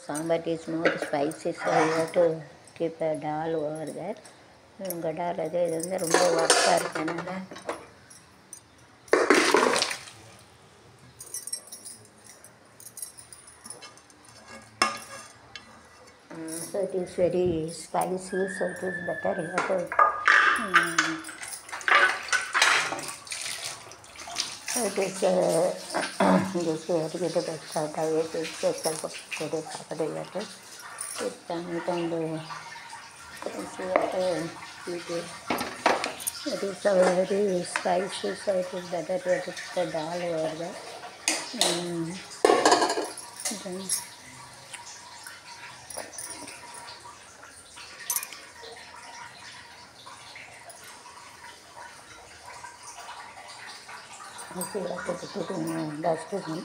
sambar is more spicy, so you have to keep a dal over there. Dal அது இது வந்து ரொம்ப ஒர்க்காக இருக்கனால so it is very spicy, so it is better you have to it is this way to get the best out of it. It's ಸ್ವಲ್ಪ ಕೊಡಿ ಸಾಕದಾಗುತ್ತೆ it and it is a very spicy, so it is better to put the dal over there. Then okay, you have to put it in dustbin.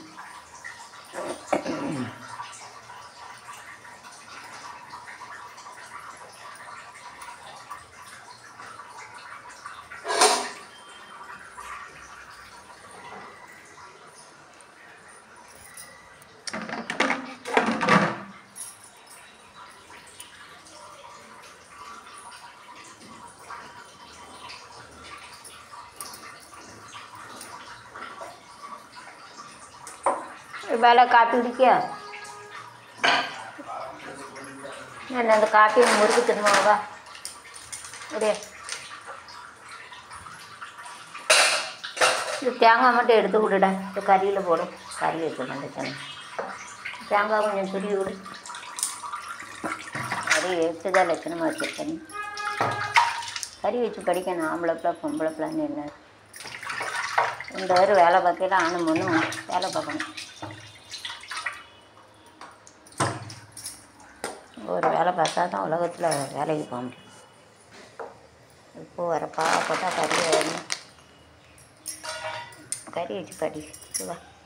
वाला काफ़ी क्या அந்த coffee முறுக்கு தின்னுவாங்க அப்படியே இது தேங்காய் மட்டும் எடுத்து விடுடா இப்போ கறியில் போடும் கறி வைக்க மாட்டேன் தேங்காய் கொஞ்சம் துருவி விடு கறி எடுத்து தான் லட்சணமாக வச்சுருக்கேன் கறி வச்சு படிக்கணும் ஆம்பளை பிள்ளை பொம்பளை பிள்ளைன்னு என்ன இந்த வரை வேலை பார்க்கல ஆணும் பொண்ணும் வேலை பார்க்கணும் ஒரு வேலை பார்த்தா தான் உலகத்தில் வேலைக்கு போக முடியும் இப்போ வரப்பா போட்டால் கறி வச்சு படி வா